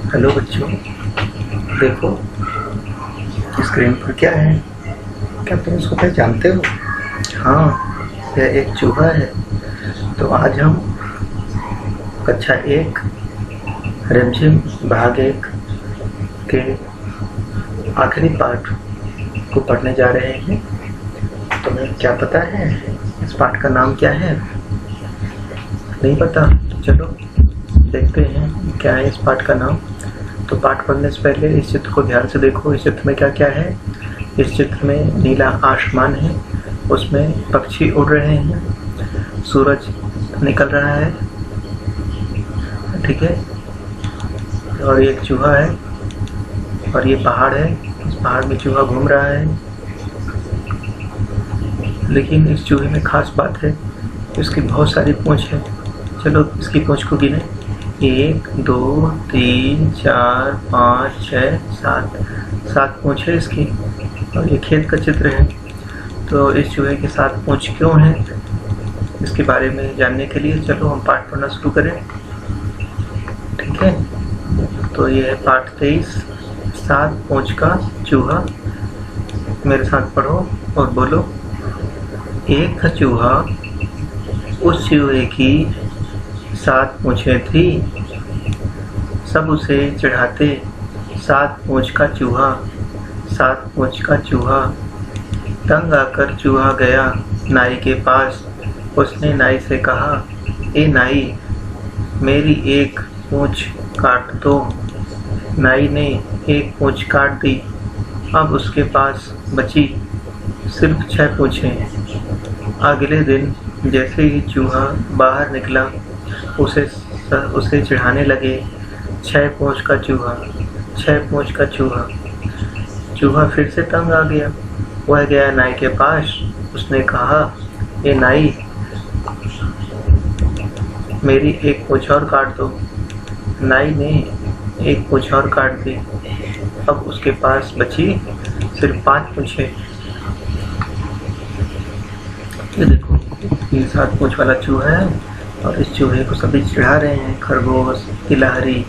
Hello बच्चों, देखो screen पर क्या है। क्या तुम इसको पहचानते हो? हाँ, यह एक चूहा है। तो आज हम कक्षा 1 रिमझिम भाग 1 के आखिरी पाठ को पढ़ने जा रहे हैं। तुम्हें क्या पता है इस पाठ का नाम क्या है? नहीं पता? तो चलो देखते हैं क्या है इस पाठ का नाम। तो पाठ पढ़ने से पहले इस चित्र को ध्यान से देखो। इस चित्र में क्या क्या है? इस चित्र में नीला आसमान है, उसमें पक्षी उड़ रहे हैं, सूरज निकल रहा है, ठीक है, और एक चूहा है, और ये पहाड़ है। इस पहाड़ में चूहा घूम रहा है। लेकिन इस चूहे में खास बात है, इसकी बहुत सारी पूंछ है। चलो इसकी पूंछ को गिने। 1 2 3 4 5 6 7 पूंछ है इसकी। और ये खेत का चित्र है। तो इस चूहे के 7 पूंछ क्यों है, इसके बारे में जानने के लिए चलो हम पाठ पढ़ना शुरू करें, ठीक है। तो ये है पाठ 23, 7 पूंछ का चूहा। मेरे साथ पढ़ो और बोलो। एक था चूहा, उस चूहे की 7 पूंछें थी, सब उसे चढ़ाते 7 पूंछ का चूहा। 7 पूंछ का चूहा। तंग आकर चूहा गया नाई के पास। उसने नाई से कहा, ए नाई, मेरी एक पूंछ काट दो। नाई ने एक पूंछ काट दी। अब उसके पास बची सिर्फ 6 पूंछें। अगले दिन जैसे ही चूहा बाहर निकला, उसे चिढ़ाने लगे, 6 पूंछ का चूहा, 6 पूंछ का चूहा। चूहा फिर से तंग आ गया। वह गया नाई के पास। उसने कहा, ए नाई, मेरी एक पूंछ और काट दो। नाई ने एक पूंछ और काट दी। अब उसके पास बची सिर्फ 5 पूंछें। ये देखो, ये 7 पूंछ वाला चूहा है और इस चूहे को सभी चिढ़ा रहे हैं। खरगोश, गिलहरी,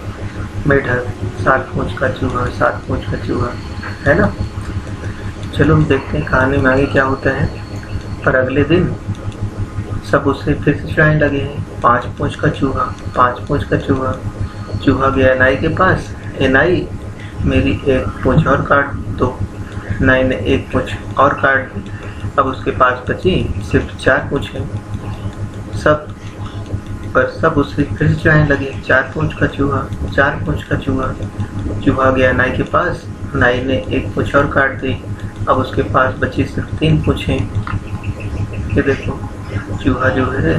मेढक, 7 पूंछ का चूहा, 7 पूंछ का चूहा, है ना। चलो हम देखते हैं कहानी में आगे क्या होता है। पर अगले दिन सब उसे फिर से चिढ़ाने लगे हैं। 5 पूंछ का चूहा, 5 पूंछ का चूहा। चूहा गया नाई के पास। ए नाई, मेरी एक पूंछ और काट दो। नाई ने एक पूंछ और काट दी। अब उसके पास बची सिर्फ 4 पूंछें। सब उसे फिर से चिढ़ाने लगे। 4 पूंछ का चूहा, 4 पूंछ का चूहा। चूहा गया नाई के पास। नाई ने एक पूंछ और काट दी। अब उसके पास बची सिर्फ 3 पूंछें। ये देखो, चूहा जो है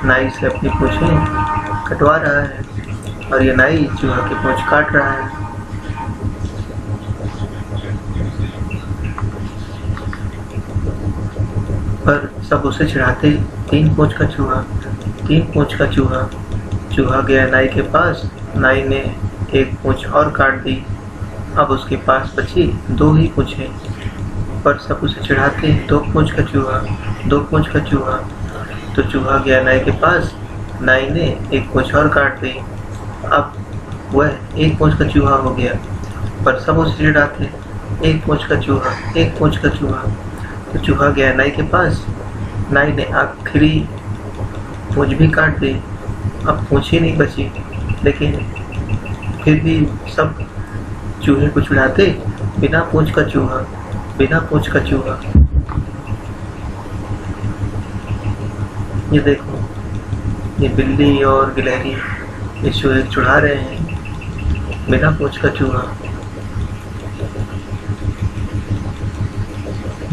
नाई से अपनी पूंछें कटवा रहा है और ये नाई चूहा की पूंछ काट रहा है। पर सब उसे चिढ़ाते, 3 पूंछ का चूहा, 3 पूंछ का चूहा। चूहा गया नाई के पास। नाई ने एक पूंछ और काट दी। अब उसके पास बची 2 ही पूंछें। पर सब उसे चिढ़ाते, 2 पूंछ का चूहा, 2 पूंछ का चूहा। तो चूहा गया नाई के पास। नाई ने एक पूंछ और काट दी। अब वह 1 पूंछ का चूहा हो गया। पर सब उसे चिढ़ाते, 1 पूंछ का चूहा, 1 पूंछ का चूहा। तो चूहा गया नाई के पास। नाई ने आखिरी पूंछ भी काट दी। अब पूंछ ही नहीं बची। लेकिन फिर भी सब चूहे को चिढ़ाते, बिना पूंछ का चूहा, बिना पूंछ का चूहा। ये देखो, ये बिल्ली और गिलहरी इस चूहे को चिढ़ा रहे हैं, बिना पूंछ का चूहा।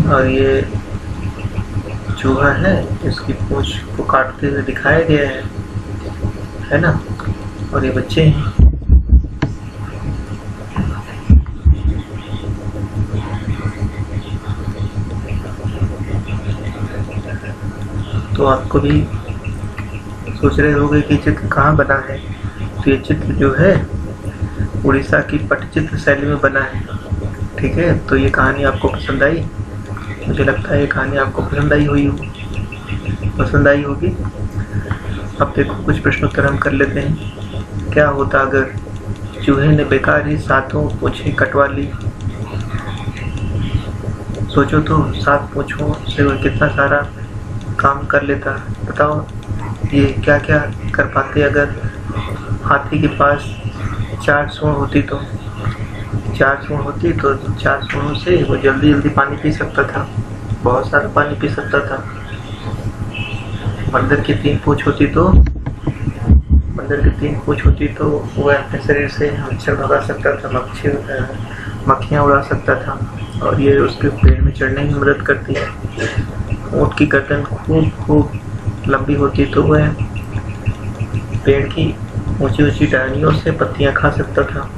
और ये चूहा है, इसकी पूंछ को काटते हुए दिखाया गया है ना। और ये बच्चे हैं। तो आपको भी सोच रहे होंगे कि चित्र कहाँ बना है। तो ये चित्र जो है उड़ीसा की पटचित्र शैली में बना है, ठीक है। तो ये कहानी आपको पसंद आई? मुझे लगता है ये कहानी आपको पसंद आई होगी। अब देखो, कुछ प्रश्नोत्तर हम कर लेते हैं। क्या होता अगर चूहे ने बेकार ही 7 पूंछें कटवा ली। सोचो तो 7 पूंछों से वो कितना सारा काम कर लेता। बताओ ये क्या क्या कर पाते अगर हाथी के पास 4 सूंड होती तो। 4 सूंडों से वो जल्दी जल्दी पानी पी सकता था, बहुत सारा पानी पी सकता था। बंदर की 3 पूंछ होती तो वह अपने शरीर से मच्छर भगा सकता था, मक्खियाँ उड़ा सकता था, और ये उसके पेड़ में चढ़ने में मदद करती है। ऊँट की गर्दन खूब लंबी होती तो वह पेड़ की ऊंची टहनियों से पत्तियां खा सकता था।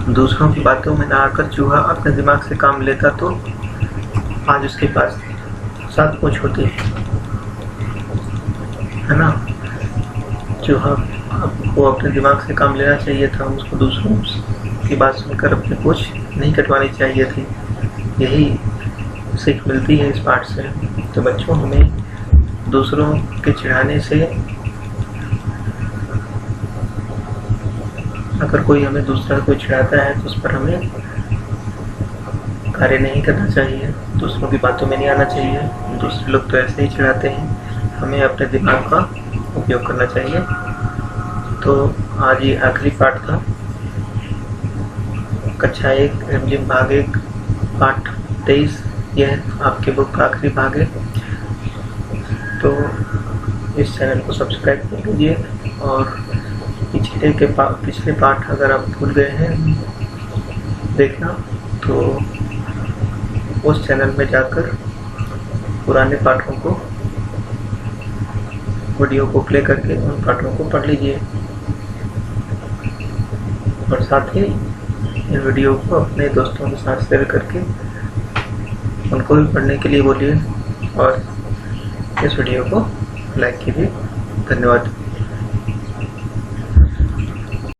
दूसरों की बातों में ना आकर चूहा अपने दिमाग से काम लेता तो आज उसके पास 7 पूंछ होती, है ना। चूहा वो अपने दिमाग से काम लेना चाहिए था, उसको दूसरों की बात सुनकर अपनी पूंछ नहीं कटवानी चाहिए थी। यही सीख मिलती है इस पाठ से। तो बच्चों, हमें दूसरों के चिढ़ाने से, अगर कोई हमें दूसरा कोई चिढ़ाता है तो उस पर हमें कार्य नहीं करना चाहिए, दूसरों की बातों में नहीं आना चाहिए। दूसरे लोग तो ऐसे ही चिढ़ाते हैं, हमें अपने दिमाग का उपयोग करना चाहिए। तो आज ये आखिरी पाठ था, कक्षा 1 रिमझिम भाग 1 पाठ 23। यह आपके बुक का आखिरी भाग है। तो इस चैनल को सब्सक्राइब कर लीजिए, और पिछले पाठ अगर आप भूल गए हैं देखना तो उस चैनल में जाकर पुराने पाठों को, वीडियो को प्ले करके उन पाठों को पढ़ लीजिए, और साथ ही इन वीडियो को अपने दोस्तों के साथ शेयर करके उनको भी पढ़ने के लिए बोलिए, और इस वीडियो को लाइक कीजिए। धन्यवाद।